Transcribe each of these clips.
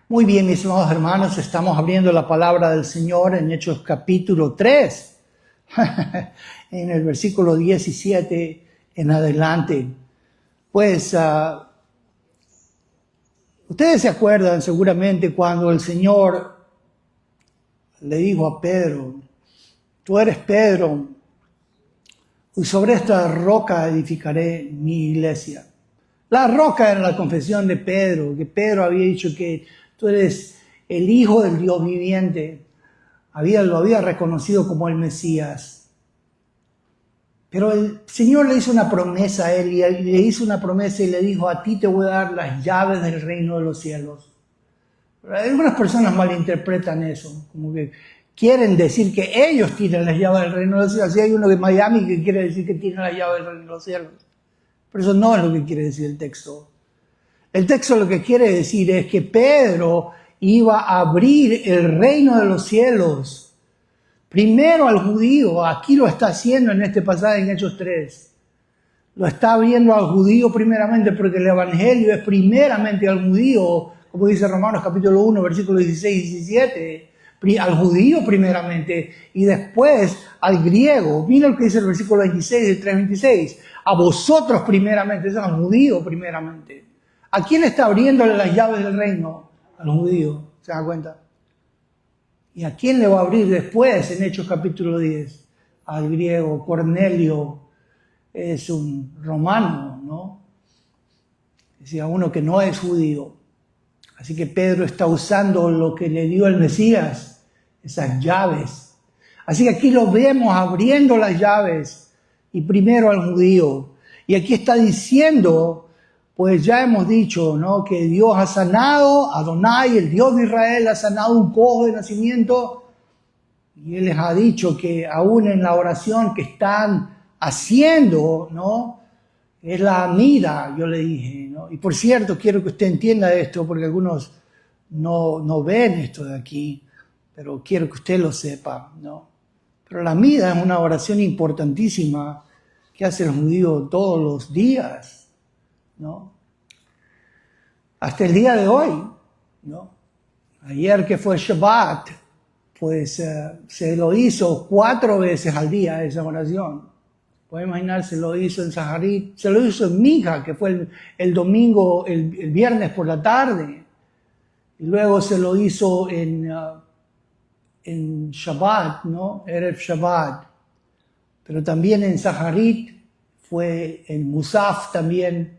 Muy bien, mis amados hermanos, estamos abriendo la palabra del Señor en Hechos capítulo 3, en el versículo 17 en adelante. Pues ustedes se acuerdan seguramente cuando el Señor le dijo a Pedro: tú eres Pedro, y sobre esta roca edificaré mi iglesia. La roca era la confesión de Pedro, que Pedro había dicho que tú eres el Hijo del Dios viviente. Lo había reconocido como el Mesías. Pero el Señor le hizo una promesa a él, y le hizo una promesa y le dijo: a ti te voy a dar las llaves del reino de los cielos. Pero algunas personas malinterpretan eso, como que quieren decir que ellos tienen las llaves del reino de los cielos. Así hay uno de Miami que quiere decir que tiene las llaves del reino de los cielos. Pero eso no es lo que quiere decir el texto. El texto lo que quiere decir es que Pedro iba a abrir el reino de los cielos primero al judío. Aquí lo está haciendo en este pasaje en Hechos 3. Lo está abriendo al judío primeramente, porque el evangelio es primeramente al judío, como dice Romanos capítulo 1, versículos 16 y 17. Al judío primeramente y después al griego. Mira lo que dice el versículo 26 del 3:26. A vosotros primeramente, es al judío primeramente. ¿A quién está abriéndole las llaves del reino? Al judío, ¿se da cuenta? ¿Y a quién le va a abrir después en Hechos capítulo 10? Al griego. Cornelio es un romano, ¿no? Es decir, a uno que no es judío. Así que Pedro está usando lo que le dio el Mesías, esas llaves. Así que aquí lo vemos abriendo las llaves y primero al judío. Y aquí está diciendo, pues ya hemos dicho, ¿no?, que Dios ha sanado, Adonai, el Dios de Israel, ha sanado un cojo de nacimiento. Y Él les ha dicho que aún en la oración que están haciendo, ¿no?, es la amida, yo le dije, ¿no? Y por cierto, quiero que usted entienda esto, porque algunos no ven esto de aquí, pero quiero que usted lo sepa, ¿no? Pero la amida es una oración importantísima que hace el judío todos los días, ¿no? Hasta el día de hoy, ¿no? Ayer que fue Shabbat, pues se lo hizo 4 veces al día esa oración. Puede imaginarse, lo hizo en Saharit, se lo hizo en Mija, que fue el domingo, el viernes por la tarde. Y luego se lo hizo en Shabbat, ¿no? Erev Shabbat. Pero también en Saharit fue en Musaf también.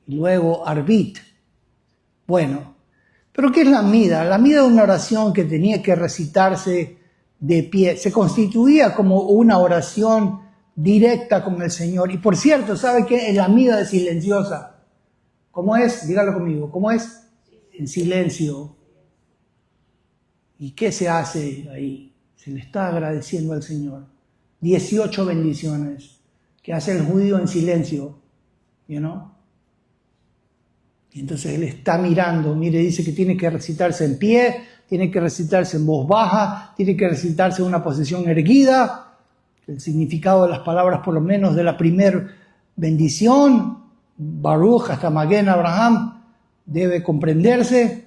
Y luego Arbit. Bueno, ¿pero qué es la amida? La amida es una oración que tenía que recitarse de pie. Se constituía como una oración directa con el Señor. Y por cierto, ¿sabe qué? La amida es silenciosa. ¿Cómo es? Dígalo conmigo. ¿Cómo es? En silencio. ¿Y qué se hace ahí? Se le está agradeciendo al Señor. 18 bendiciones que hace el judío en silencio. ¿You know? Y entonces él está mirando. Mire, dice que tiene que recitarse en pie, tiene que recitarse en voz baja, tiene que recitarse en una posición erguida. El significado de las palabras, por lo menos de la primer bendición, Baruch hasta Maguen Abraham, debe comprenderse.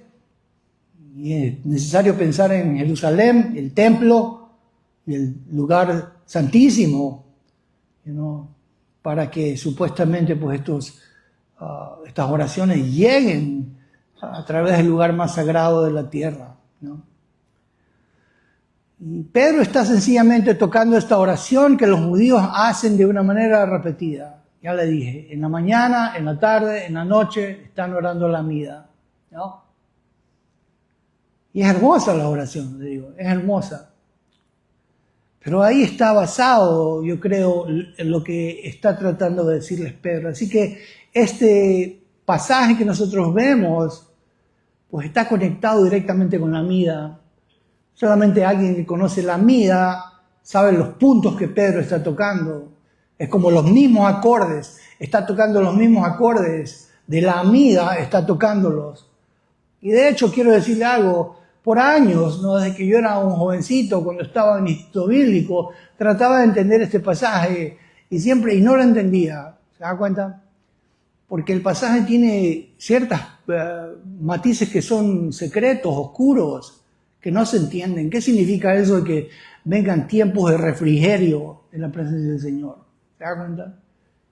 Y es necesario pensar en Jerusalén, el templo y el lugar santísimo, ¿no?, para que supuestamente pues estas oraciones lleguen a través del lugar más sagrado de la tierra, ¿no? Y Pedro está sencillamente tocando esta oración que los judíos hacen de una manera repetida. Ya le dije, en la mañana, en la tarde, en la noche, están orando la amida, ¿no? Y es hermosa la oración, le digo, es hermosa. Pero ahí está basado, yo creo, en lo que está tratando de decirles Pedro. Así que este pasaje que nosotros vemos, pues está conectado directamente con la amida. Solamente alguien que conoce la amida sabe los puntos que Pedro está tocando. Es como los mismos acordes, está tocando los mismos acordes de la amida, está tocándolos. Y de hecho quiero decirle algo, por años, ¿no?, desde que yo era un jovencito, cuando estaba en el instituto bíblico, trataba de entender este pasaje y no lo entendía. ¿Se da cuenta? porque el pasaje tiene ciertas matices que son secretos, oscuros, que no se entienden. ¿Qué significa eso de que vengan tiempos de refrigerio en la presencia del Señor? ¿Se da cuenta?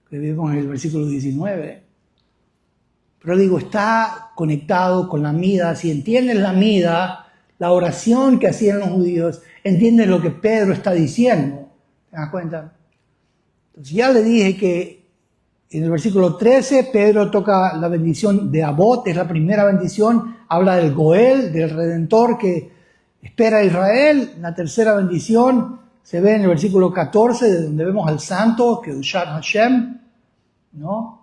Que vemos en el versículo 19. Pero digo, está conectado con la mida. Si entiendes la mida, la oración que hacían los judíos, entiendes lo que Pedro está diciendo. ¿Te das cuenta? Entonces ya le dije que en el versículo 13, Pedro toca la bendición de Abot, es la primera bendición, habla del Goel, del Redentor que espera a Israel. La tercera bendición se ve en el versículo 14, de donde vemos al santo, que es Kedushat Hashem, ¿no?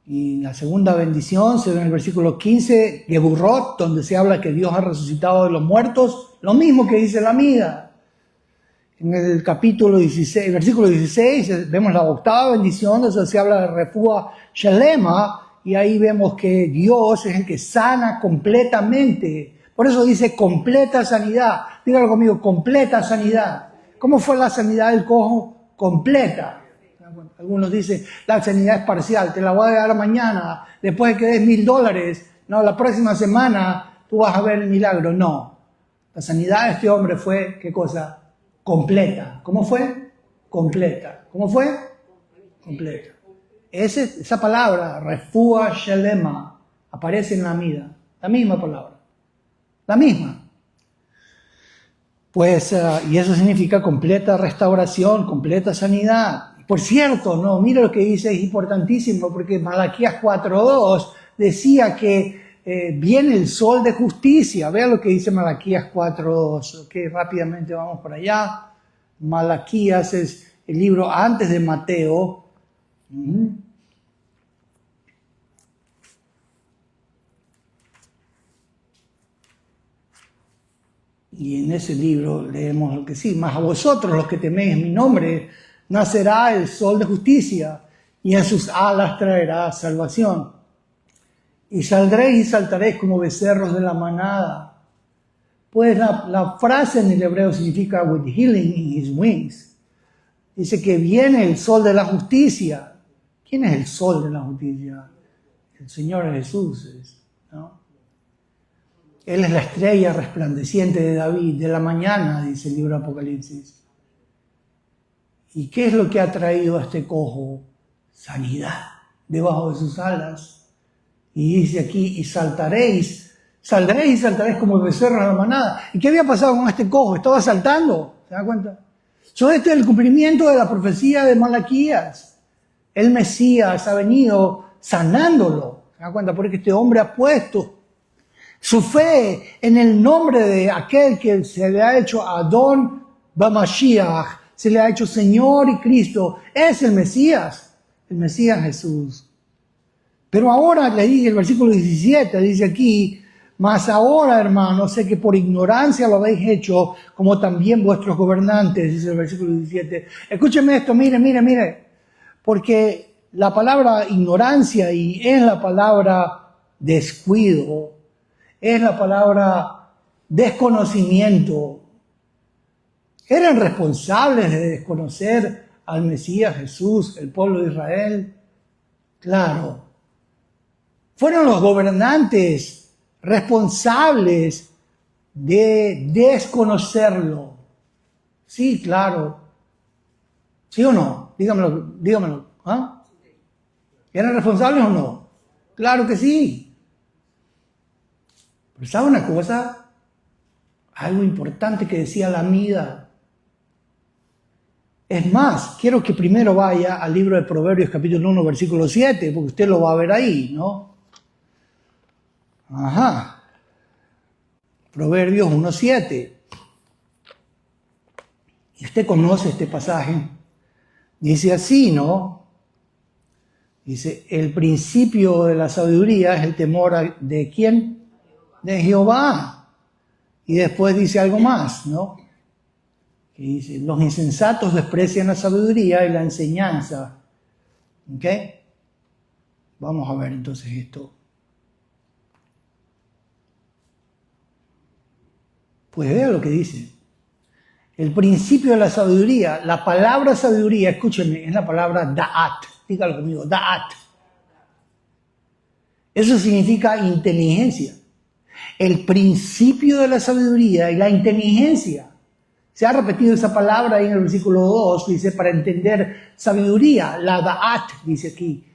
Y la segunda bendición se ve en el versículo 15, Geburot, donde se habla que Dios ha resucitado de los muertos, lo mismo que dice la Mida. En el capítulo 16, versículo 16, vemos la octava bendición, donde se habla de Refúa Shelema, y ahí vemos que Dios es el que sana completamente. Por eso dice completa sanidad. Dígalo conmigo, completa sanidad. ¿Cómo fue la sanidad del cojo? Completa. Algunos dicen, la sanidad es parcial, te la voy a dar mañana, después de que des $1,000, no, la próxima semana tú vas a ver el milagro. No, la sanidad de este hombre fue, ¿qué cosa? Completa. ¿Cómo fue? Completa. ¿Cómo fue? Completa. Esa palabra, refúa shelema, aparece en la Mida, la misma palabra, la misma. Pues, y eso significa completa restauración, completa sanidad. Por cierto, no, mira lo que dice, es importantísimo, porque Malaquías 4:2 decía que viene el sol de justicia. Vean lo que dice Malaquías 4:2. Ok, rápidamente vamos por allá. Malaquías es el libro antes de Mateo. Y en ese libro leemos lo que sí, mas a vosotros los que teméis mi nombre, nacerá el sol de justicia, y en sus alas traerá salvación. Y saldréis y saltaréis como becerros de la manada. Pues la frase en el hebreo significa with healing in his wings. Dice que viene el sol de la justicia. ¿Quién es el sol de la justicia? El Señor Jesús, ¿no? Él es la estrella resplandeciente de David, de la mañana, dice el libro de Apocalipsis. ¿Y qué es lo que ha traído a este cojo? Sanidad debajo de sus alas. Y dice aquí, y saldréis y saltaréis como el becerro de la manada. ¿Y qué había pasado con este cojo? Estaba saltando, ¿se da cuenta? Este es el cumplimiento de la profecía de Malaquías. El Mesías ha venido sanándolo, ¿se da cuenta? Porque este hombre ha puesto su fe en el nombre de aquel que se le ha hecho Adón Bamashiach, se le ha hecho Señor y Cristo. Es el Mesías Jesús. Pero ahora le dije, el versículo 17, dice aquí, mas ahora, hermanos, sé que por ignorancia lo habéis hecho, como también vuestros gobernantes, dice el versículo 17. Escúcheme esto, mire, porque la palabra ignorancia y es la palabra descuido, es la palabra desconocimiento. ¿Eran responsables de desconocer al Mesías Jesús, el pueblo de Israel? Claro. Fueron los gobernantes responsables de desconocerlo. Sí, claro. ¿Sí o no? Dígamelo. ¿Ah? ¿Eran responsables o no? Claro que sí. Pero ¿sabe una cosa? Algo importante que decía la Mida. Es más, quiero que primero vaya al libro de Proverbios capítulo 1, versículo 7, porque usted lo va a ver ahí, ¿no? Ajá. Proverbios 1:7. Y usted conoce este pasaje. Dice así, ¿no? Dice, el principio de la sabiduría es el temor de ¿quién? De Jehová. Y después dice algo más, ¿no? Que dice, los insensatos desprecian la sabiduría y la enseñanza. ¿Ok? Vamos a ver entonces esto. Pues vea lo que dice. El principio de la sabiduría, la palabra sabiduría, escúcheme, es la palabra da'at. Dígalo conmigo, da'at. Eso significa inteligencia. El principio de la sabiduría y la inteligencia. Se ha repetido esa palabra ahí en el versículo 2, dice, para entender sabiduría, la da'at, dice aquí.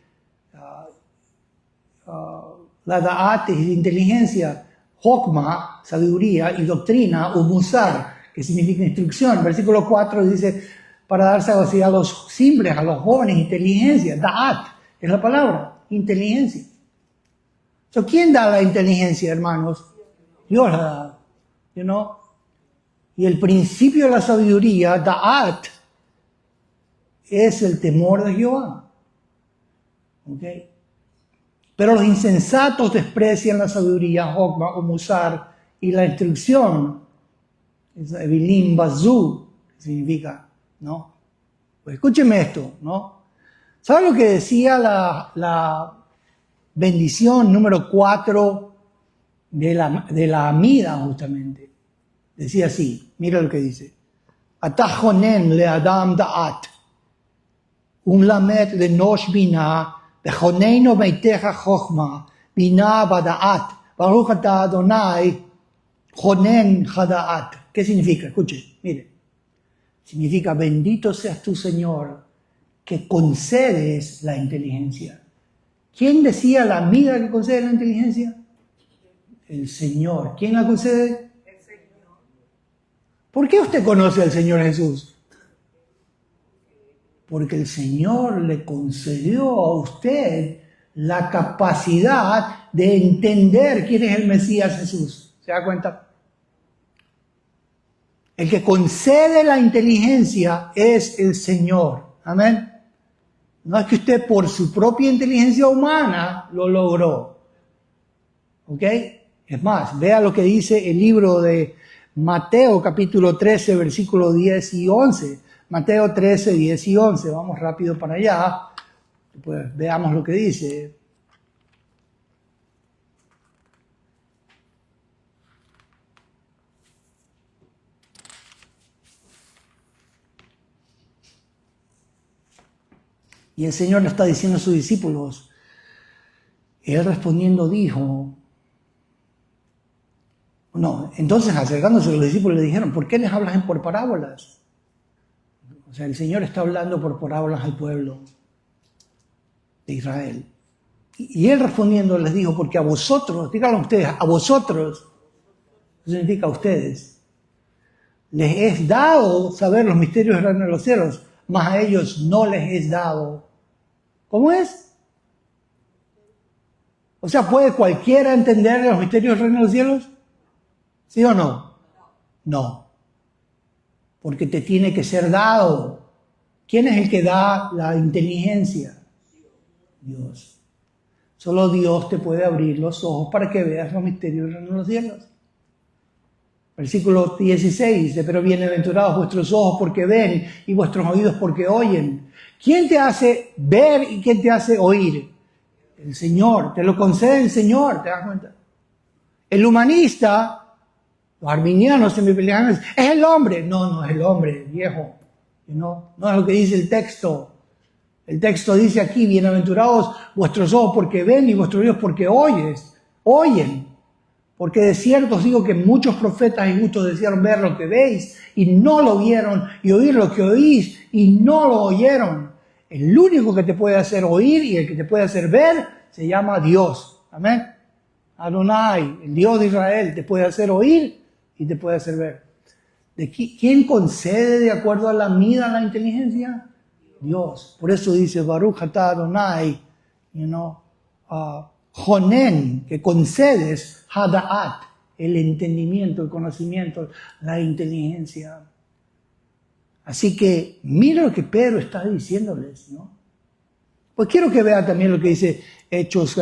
La da'at es inteligencia, hokma, sabiduría, y doctrina, o musar, que significa instrucción. Versículo 4 dice, para darse a los simples, a los jóvenes, inteligencia, da'at, es la palabra, inteligencia. So, ¿quién da la inteligencia, hermanos? Dios la da, you know? Y el principio de la sabiduría, da'at, es el temor de Jehová. ¿Okay? Pero los insensatos desprecian la sabiduría, hokma o musar, y la instrucción, bilim bazú, que significa, ¿no? Pues escúcheme esto, ¿no? ¿Saben lo que decía la bendición número 4 de la Amida, justamente? Decía así, mira lo que dice. Atajonen le adam da'at, lamet le nosh bina, bejoneino meiteja chochma, bina bada'at, baruch ata Adonai, jonen hada'at. ¿Qué significa? Escuche, mire. Significa, bendito seas tu Señor, que concedes la inteligencia. ¿Quién decía la Amida que concede la inteligencia? El Señor. ¿Quién la concede? ¿Por qué usted conoce al Señor Jesús? Porque el Señor le concedió a usted la capacidad de entender quién es el Mesías Jesús. ¿Se da cuenta? El que concede la inteligencia es el Señor. Amén. No es que usted por su propia inteligencia humana lo logró. ¿Ok? Es más, vea lo que dice el libro de Mateo capítulo 13, versículos 10 y 11. Mateo 13, 10 y 11. Vamos rápido para allá. Pues veamos lo que dice. Y el Señor le está diciendo a sus discípulos. Él respondiendo dijo... No, entonces acercándose a los discípulos le dijeron, ¿por qué les hablas por parábolas? O sea, el Señor está hablando por parábolas al pueblo de Israel. Y Él respondiendo les dijo, porque a vosotros, díganlo ustedes, a vosotros, eso significa a ustedes, les es dado saber los misterios del reino de los cielos, mas a ellos no les es dado. ¿Cómo es? O sea, ¿puede cualquiera entender los misterios del reino de los cielos? ¿Sí o no? No. Porque te tiene que ser dado. ¿Quién es el que da la inteligencia? Dios. Solo Dios te puede abrir los ojos para que veas los misterios de los cielos. Versículo 16 dice, pero bienaventurados vuestros ojos porque ven y vuestros oídos porque oyen. ¿Quién te hace ver y quién te hace oír? El Señor. Te lo concede el Señor, ¿te das cuenta? El humanista... Los arminianos se me pelean, ¿es el hombre? No, no es el hombre, viejo. No es lo que dice el texto. El texto dice aquí, bienaventurados vuestros ojos porque ven y vuestros oídos porque oyen. Porque de cierto os digo que muchos profetas y justos desearon ver lo que veis y no lo vieron, y oír lo que oís y no lo oyeron. El único que te puede hacer oír y el que te puede hacer ver se llama Dios. Amén. Adonai, el Dios de Israel, te puede hacer oír y te puede hacer ver. ¿Quién concede de acuerdo a la mida la inteligencia? Dios. Por eso dice Baruch atah Adonai, Jonen, que concedes Hada'at, el entendimiento, el conocimiento, la inteligencia. Así que mira lo que Pedro está diciéndoles, ¿no? Pues quiero que vea también lo que dice Hechos,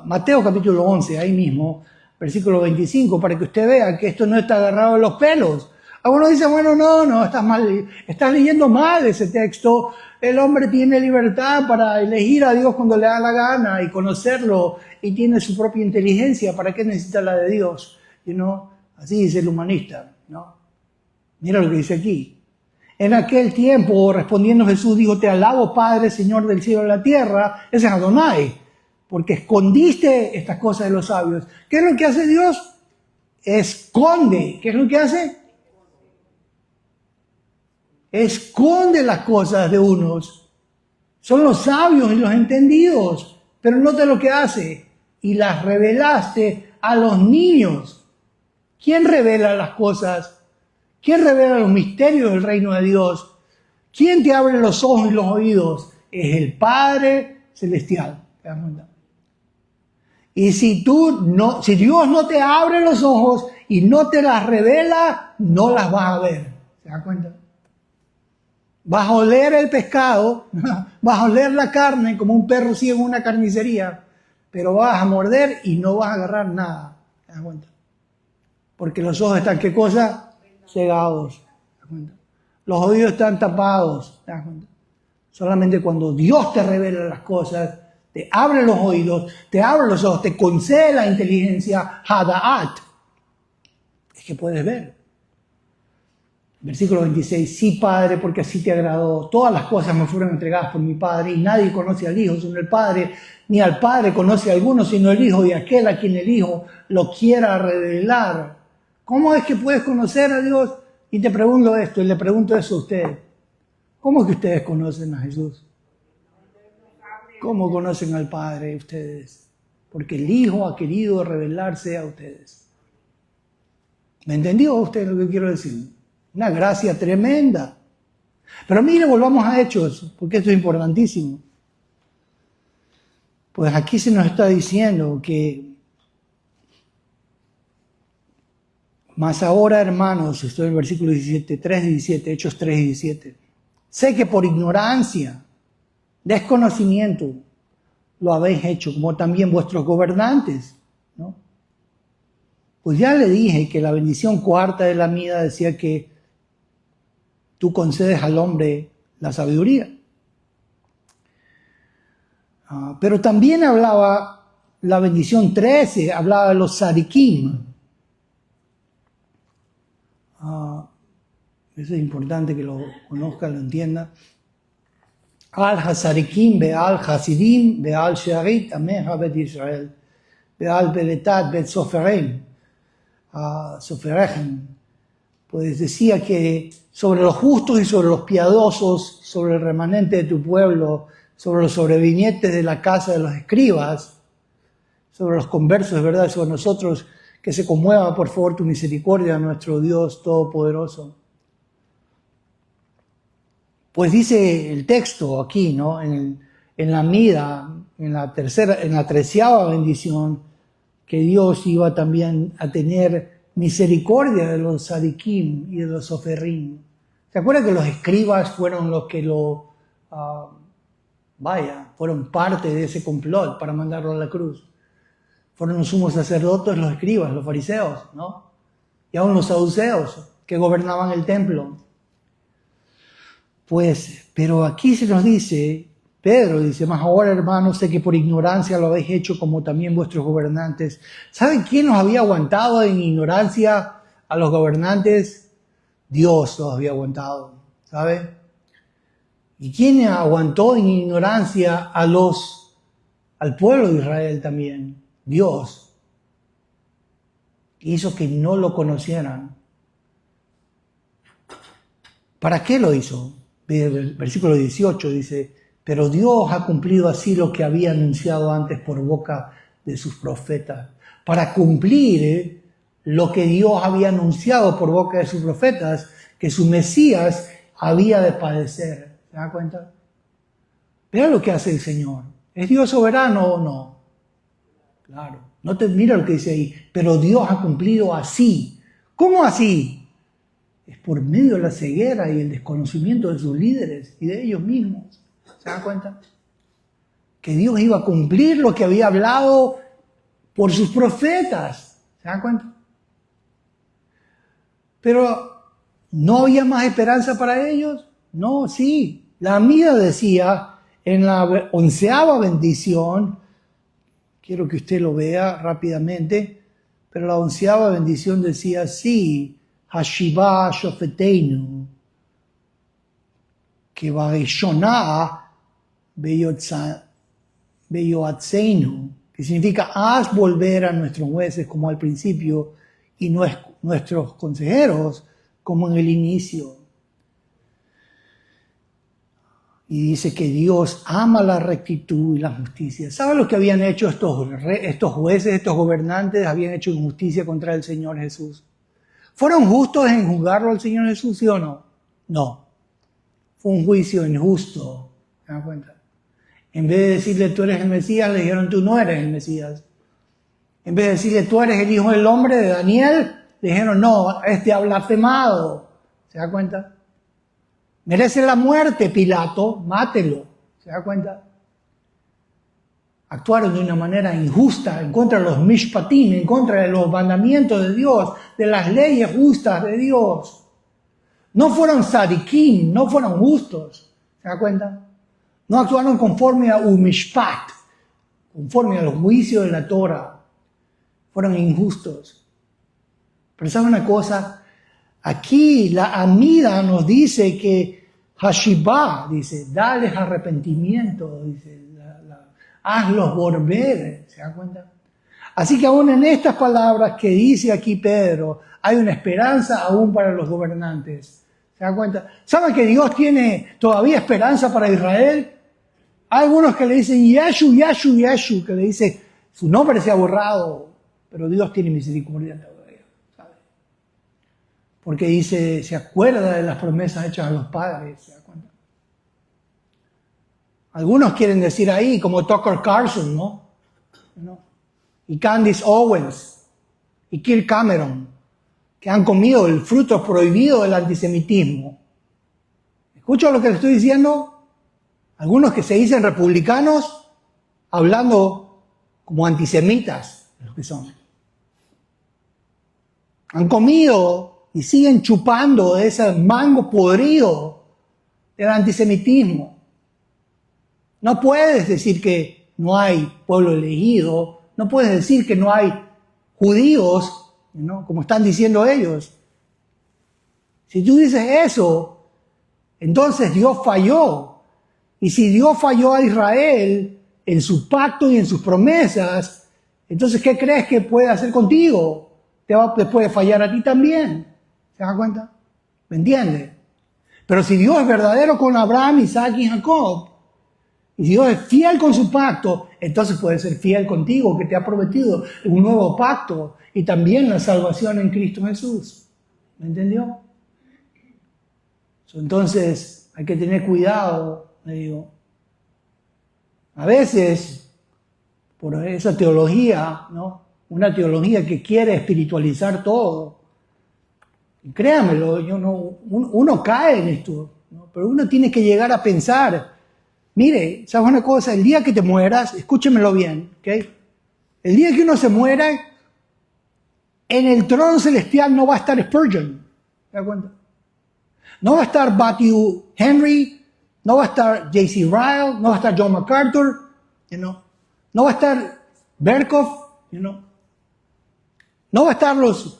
Mateo capítulo 11, ahí mismo, versículo 25, para que usted vea que esto no está agarrado de los pelos. Algunos dicen, bueno, no, estás mal, estás leyendo mal ese texto. El hombre tiene libertad para elegir a Dios cuando le da la gana y conocerlo, y tiene su propia inteligencia. ¿Para qué necesita la de Dios? Así dice el humanista, ¿no? Mira lo que dice aquí. En aquel tiempo, respondiendo Jesús, dijo, te alabo, Padre, Señor del cielo y la tierra. Ese es Adonai. porque escondiste estas cosas de los sabios. ¿Qué es lo que hace Dios? Esconde. ¿Qué es lo que hace? Esconde las cosas de unos. Son los sabios y los entendidos, pero nota lo que hace. Y las revelaste a los niños. ¿Quién revela las cosas? ¿Quién revela los misterios del reino de Dios? ¿Quién te abre los ojos y los oídos? Es el Padre Celestial. ¿Te das cuenta? Y si Dios no te abre los ojos y no te las revela, no las vas a ver. ¿Se da cuenta? Vas a oler el pescado, vas a oler la carne como un perro ciego en una carnicería, pero vas a morder y no vas a agarrar nada. ¿Te das cuenta? Porque los ojos están, ¿qué cosa? Cegados. ¿Te das cuenta? Los oídos están tapados. ¿Te das cuenta? Solamente cuando Dios te revela las cosas, te abre los oídos, te abre los ojos, te concede la inteligencia, Hada'at, es que puedes ver. Versículo 26, sí, Padre, porque así te agradó. Todas las cosas me fueron entregadas por mi Padre, y nadie conoce al Hijo sino el Padre, ni al Padre conoce a alguno sino el Hijo, y aquel a quien el Hijo lo quiera revelar. ¿Cómo es que puedes conocer a Dios? Y te pregunto esto, y le pregunto eso a ustedes. ¿Cómo es que ustedes conocen a Jesús? ¿Cómo conocen al Padre ustedes? Porque el Hijo ha querido revelarse a ustedes. ¿Me entendió usted lo que quiero decir? Una gracia tremenda. Pero mire, volvamos a Hechos, porque esto es importantísimo. Pues aquí se nos está diciendo que, mas ahora, hermanos, esto es el versículo 17, 3 y 17, Hechos 3 y 17. Sé que por ignorancia, desconocimiento, lo habéis hecho, como también vuestros gobernantes, ¿no? Pues ya le dije que la bendición cuarta de la mida decía que tú concedes al hombre la sabiduría. Pero también hablaba la bendición 13, hablaba de los sadikim. Eso es importante que lo conozca, lo entienda. Al Hasarikim, Beal Hasidim, Beal Shearit, Ameja Bet Israel, Beal Beletat, Bet Soferem, Soferechem. Pues decía que sobre los justos y sobre los piadosos, sobre el remanente de tu pueblo, sobre los sobrevivientes de la casa de los escribas, sobre los conversos, de verdad, sobre nosotros, que se conmueva por favor tu misericordia, nuestro Dios Todopoderoso. Pues dice el texto aquí, ¿no? En la mida, en la 13ª bendición, que Dios iba también a tener misericordia de los sadikim y de los soferrim. ¿Se acuerdan que los escribas fueron los que fueron parte de ese complot para mandarlo a la cruz? Fueron los sumos sacerdotes, los escribas, los fariseos, ¿no? Y aún los saduceos que gobernaban el templo. Pues, pero aquí se nos dice, Pedro dice, mas ahora hermanos, sé que por ignorancia lo habéis hecho como también vuestros gobernantes. ¿Saben quién nos había aguantado en ignorancia a los gobernantes? Dios los había aguantado, ¿sabe? ¿Y quién aguantó en ignorancia al pueblo de Israel también? Dios. Hizo que no lo conocieran. ¿Para qué lo hizo? El versículo 18 dice, pero Dios ha cumplido así lo que había anunciado antes por boca de sus profetas. Para cumplir lo que Dios había anunciado por boca de sus profetas, que su Mesías había de padecer. ¿Se da cuenta? Mira lo que hace el Señor. ¿Es Dios soberano o no? Claro. Mira lo que dice ahí. Pero Dios ha cumplido así. ¿Cómo así? Es por medio de la ceguera y el desconocimiento de sus líderes y de ellos mismos. ¿Se dan cuenta? Que Dios iba a cumplir lo que había hablado por sus profetas. ¿Se dan cuenta? Pero ¿no había más esperanza para ellos? No, sí. La mida decía en la 11ª bendición, quiero que usted lo vea rápidamente, pero la 11ª bendición decía sí, Hashiva Shofeteinu, que Barishonah Beyotzanu beyoatzeinu, que significa haz volver a nuestros jueces como al principio y nuestros consejeros como en el inicio. Y dice que Dios ama la rectitud y la justicia. ¿Saben lo que habían hecho estos jueces, estos gobernantes? Habían hecho injusticia contra el Señor Jesús. ¿Fueron justos en juzgarlo al Señor Jesús, sí o no? No. Fue un juicio injusto. ¿Se dan cuenta? En vez de decirle tú eres el Mesías, le dijeron tú no eres el Mesías. En vez de decirle tú eres el Hijo del Hombre de Daniel, le dijeron no, este ha blasfemado. ¿Se da cuenta? Merece la muerte, Pilato, mátelo. ¿Se da cuenta? Actuaron de una manera injusta en contra de los mishpatim, en contra de los mandamientos de Dios, de las leyes justas de Dios. No fueron sadikim, no fueron justos. ¿Se da cuenta? No actuaron conforme a un mishpat, conforme a los juicios de la Torah. Fueron injustos. Pero ¿saben una cosa? Aquí la Amida nos dice que Hashibah, dice, dales arrepentimiento, dice, hazlos volver, ¿se dan cuenta? Así que aún en estas palabras que dice aquí Pedro, hay una esperanza aún para los gobernantes, ¿se dan cuenta? ¿Saben que Dios tiene todavía esperanza para Israel? Hay algunos que le dicen Yeshu, Yeshu, Yeshu, que le dicen su nombre se ha borrado, pero Dios tiene misericordia todavía. Porque dice, se acuerda de las promesas hechas a los padres. ¿Se da cuenta? Algunos quieren decir ahí, como Tucker Carlson, ¿no? Y Candace Owens, y Kirk Cameron, que han comido el fruto prohibido del antisemitismo. ¿Escuchan lo que les estoy diciendo? Algunos que se dicen republicanos, hablando como antisemitas, los que son. Han comido y siguen chupando de ese mango podrido del antisemitismo. No puedes decir que no hay pueblo elegido, no puedes decir que no hay judíos, ¿no? Como están diciendo ellos. Si tú dices eso, entonces Dios falló. Y si Dios falló a Israel en su pacto y en sus promesas, entonces ¿qué crees que puede hacer contigo? Te puede fallar a ti también. ¿Se dan cuenta? ¿Me entiendes? Pero si Dios es verdadero con Abraham, Isaac y Jacob, y si Dios es fiel con su pacto, entonces puede ser fiel contigo, que te ha prometido un nuevo pacto y también la salvación en Cristo Jesús. ¿Me entendió? Entonces hay que tener cuidado, le digo. A veces, por esa teología, ¿no? Una teología que quiere espiritualizar todo. Y créamelo, uno cae en esto, ¿no? Pero uno tiene que llegar a pensar, mire, ¿sabes una cosa? El día que te mueras, escúchemelo bien, ¿ok? El día que uno se muera, en el trono celestial no va a estar Spurgeon, ¿te das cuenta? No va a estar Matthew Henry, no va a estar J.C. Ryle, no va a estar John MacArthur, no va a estar Berkhoff, no va a estar los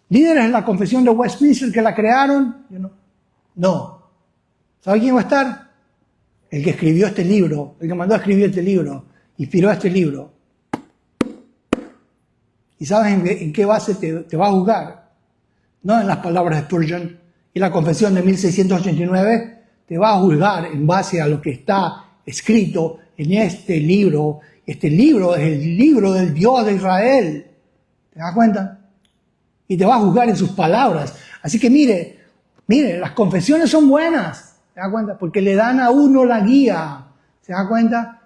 líderes de la confesión de Westminster que la crearon, no. ¿Sabe quién va a estar? El que escribió este libro, el que mandó a escribir este libro, inspiró este libro. ¿Y sabes en qué base te va a juzgar? No en las palabras de Spurgeon y la confesión de 1689, te va a juzgar en base a lo que está escrito en este libro. Este libro es el libro del Dios de Israel. ¿Te das cuenta? Y te va a juzgar en sus palabras. Así que mire, las confesiones son buenas. ¿Se da cuenta? Porque le dan a uno la guía. ¿Se da cuenta?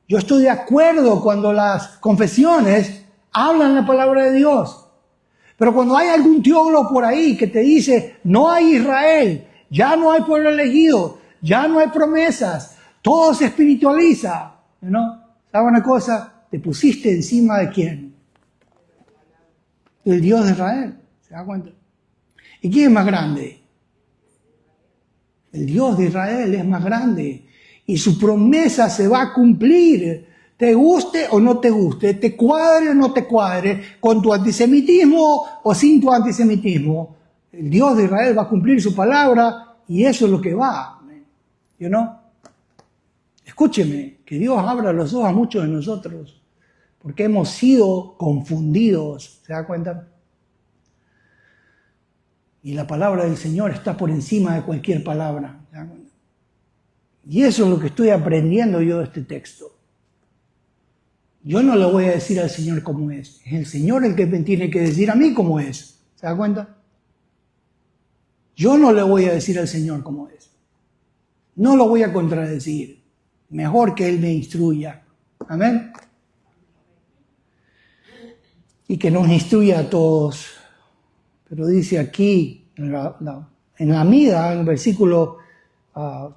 Yo estoy de acuerdo cuando las confesiones hablan la palabra de Dios. Pero cuando hay algún teólogo por ahí que te dice, no hay Israel, ya no hay pueblo elegido, ya no hay promesas, todo se espiritualiza, ¿no? ¿Sabe una cosa? Te pusiste encima de ¿quién? El Dios de Israel. ¿Se da cuenta? ¿Y quién es más grande? El Dios de Israel es más grande. Y su promesa se va a cumplir. Te guste o no te guste, te cuadre o no te cuadre, con tu antisemitismo o sin tu antisemitismo. El Dios de Israel va a cumplir su palabra y eso es lo que va. Escúcheme, que Dios abra los ojos a muchos de nosotros, porque hemos sido confundidos, ¿se da cuenta? Y la palabra del Señor está por encima de cualquier palabra, ¿se da cuenta? Y eso es lo que estoy aprendiendo yo de este texto. Yo no le voy a decir al Señor cómo es el Señor el que me tiene que decir a mí cómo es, ¿se da cuenta? Yo no le voy a decir al Señor cómo es. No lo voy a contradecir. Mejor que Él me instruya. Amén. Y que nos instruya a todos. Pero dice aquí, en la Mida, en el versículo,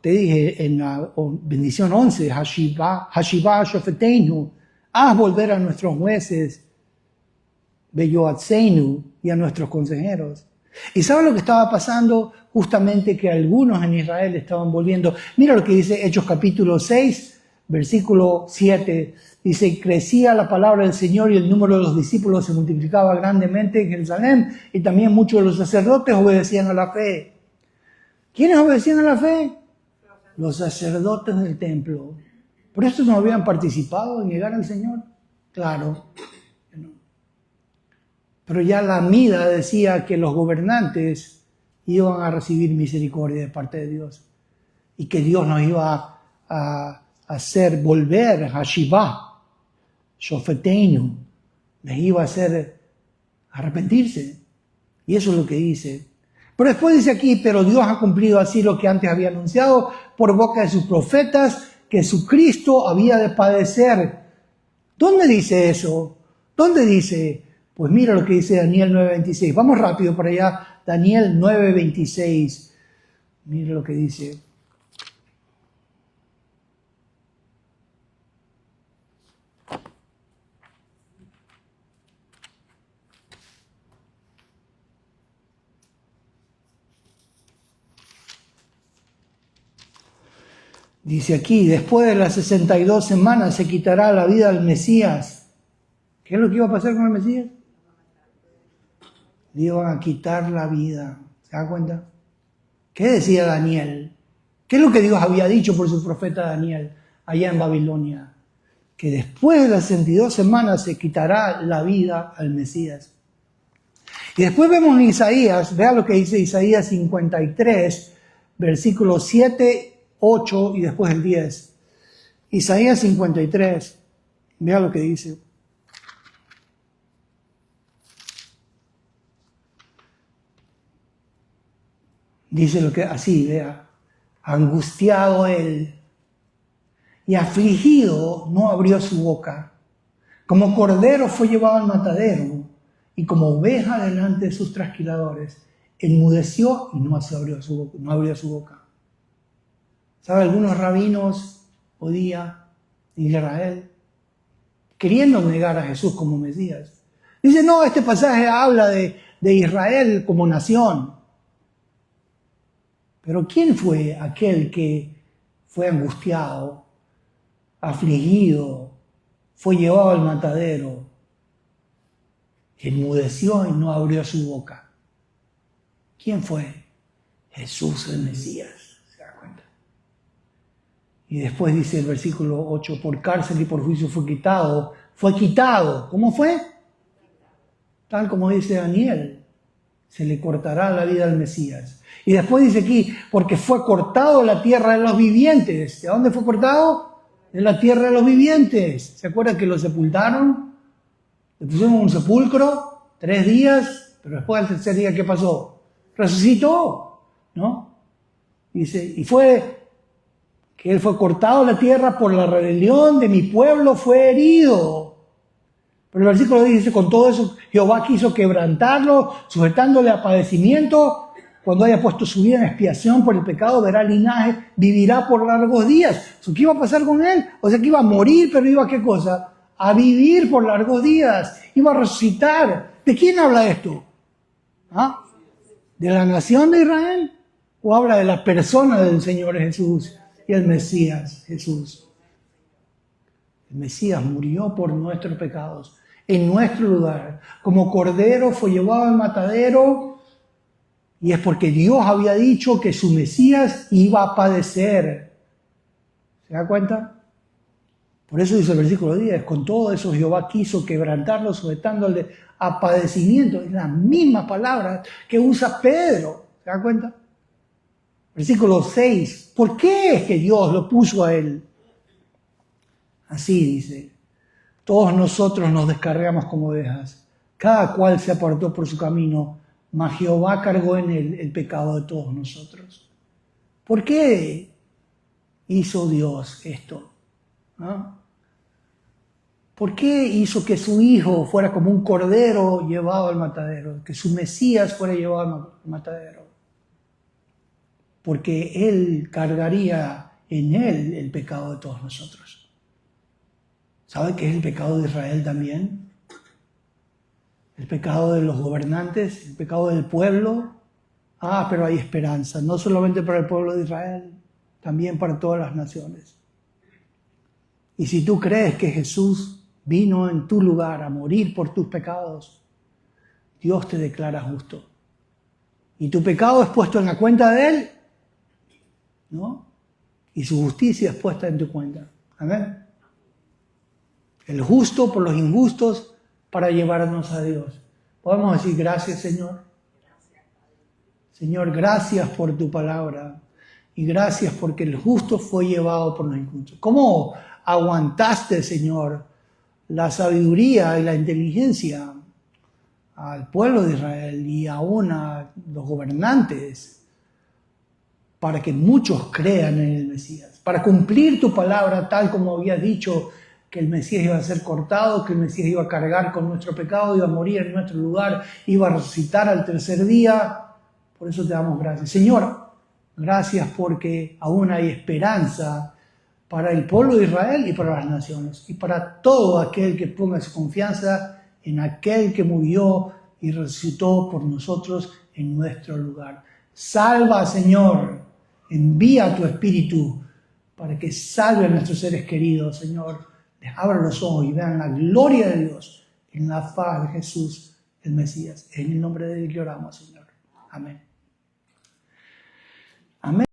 te dije, en la bendición 11, Hashiva Shofeteinu, haz volver a nuestros jueces, Beyoatzeinu, y a nuestros consejeros. ¿Y sabe lo que estaba pasando? Justamente que algunos en Israel estaban volviendo. Mira lo que dice Hechos capítulo 6, versículo 7. Dice, crecía la palabra del Señor y el número de los discípulos se multiplicaba grandemente en Jerusalén y también muchos de los sacerdotes obedecían a la fe. ¿Quiénes obedecían a la fe? Los sacerdotes del templo. ¿Por eso no habían participado en llegar al Señor? Claro. Pero ya la Mida decía que los gobernantes iban a recibir misericordia de parte de Dios y que Dios nos iba a hacer volver a Shivá, Shofeteinu, les iba a hacer arrepentirse. Y eso es lo que dice. Pero después dice aquí, pero Dios ha cumplido así lo que antes había anunciado por boca de sus profetas, que su Cristo había de padecer. ¿Dónde dice eso? ¿Dónde dice? Pues mira lo que dice Daniel 9:26. Vamos rápido para allá. Daniel 9:26. Mira lo que dice. Dice aquí, después de las 62 semanas se quitará la vida al Mesías. ¿Qué es lo que iba a pasar con el Mesías? Le iban a quitar la vida. ¿Se da cuenta? ¿Qué decía Daniel? ¿Qué es lo que Dios había dicho por su profeta Daniel allá en Babilonia? Que después de las 62 semanas se quitará la vida al Mesías. Y después vemos en Isaías, vea lo que dice Isaías 53, versículos 7, 8 y después el 10. Isaías 53, vea lo que dice. Dice lo que así, vea, angustiado él y afligido no abrió su boca. Como cordero fue llevado al matadero y como oveja delante de sus trasquiladores, enmudeció y no abrió su boca. ¿Sabe? Algunos rabinos hoy día en Israel queriendo negar a Jesús como Mesías. Dicen, no, este pasaje habla de Israel como nación. Pero ¿quién fue aquel que fue angustiado, afligido, fue llevado al matadero, enmudeció y no abrió su boca? ¿Quién fue? Jesús el Mesías, ¿se da cuenta? Y después dice el versículo 8, por cárcel y por juicio fue quitado. Fue quitado. ¿Cómo fue? Tal como dice Daniel, se le cortará la vida al Mesías. Y después dice aquí, porque fue cortado la tierra de los vivientes. ¿De dónde fue cortado? De la tierra de los vivientes. ¿Se acuerdan que lo sepultaron? Le pusieron un sepulcro, 3 días, pero después al 3er día, ¿qué pasó? Resucitó, ¿no? Dice, y fue que él fue cortado la tierra por la rebelión de mi pueblo, fue herido. Pero el versículo dice, con todo eso Jehová quiso quebrantarlo, sujetándole a padecimiento. Cuando haya puesto su vida en expiación por el pecado, verá linaje, vivirá por largos días. ¿Qué iba a pasar con él? O sea que iba a morir, pero iba a ¿qué cosa? A vivir por largos días. Iba a resucitar. ¿De quién habla esto? ¿Ah? ¿De la nación de Israel? ¿O habla de la persona del Señor Jesús y el Mesías Jesús? El Mesías murió por nuestros pecados, en nuestro lugar. Como cordero fue llevado al matadero. Y es porque Dios había dicho que su Mesías iba a padecer. ¿Se da cuenta? Por eso dice el versículo 10, con todo eso Jehová quiso quebrantarlo, sujetándole a padecimiento. Es las mismas palabras que usa Pedro. ¿Se da cuenta? Versículo 6, ¿por qué es que Dios lo puso a él? Así dice, todos nosotros nos descargamos como ovejas, cada cual se apartó por su camino, mas Jehová cargó en él el pecado de todos nosotros. ¿Por qué hizo Dios esto? ¿No? ¿Por qué hizo que su hijo fuera como un cordero llevado al matadero? Que su Mesías fuera llevado al matadero. Porque él cargaría en él el pecado de todos nosotros. ¿Sabe qué es el pecado de Israel también? El pecado de los gobernantes, el pecado del pueblo. Pero hay esperanza, no solamente para el pueblo de Israel, también para todas las naciones. Y si tú crees que Jesús vino en tu lugar a morir por tus pecados, Dios te declara justo. Y tu pecado es puesto en la cuenta de Él, ¿no? Y su justicia es puesta en tu cuenta. Amén. El justo por los injustos para llevarnos a Dios. Podemos decir gracias, Señor. Señor, gracias por tu palabra. Y gracias porque el justo fue llevado por los injustos. ¿Cómo aguantaste, Señor, la sabiduría y la inteligencia al pueblo de Israel y aún a los gobernantes para que muchos crean en el Mesías? Para cumplir tu palabra tal como había dicho, que el Mesías iba a ser cortado, que el Mesías iba a cargar con nuestro pecado, iba a morir en nuestro lugar, iba a resucitar al tercer día. Por eso te damos gracias. Señor, gracias porque aún hay esperanza para el pueblo de Israel y para las naciones. Y para todo aquel que ponga su confianza en aquel que murió y resucitó por nosotros en nuestro lugar. Salva, Señor. Envía tu Espíritu para que salve a nuestros seres queridos, Señor. Les abra los ojos y vean la gloria de Dios en la faz de Jesús, el Mesías. En el nombre de Dios que oramos, Señor. Amén. Amén.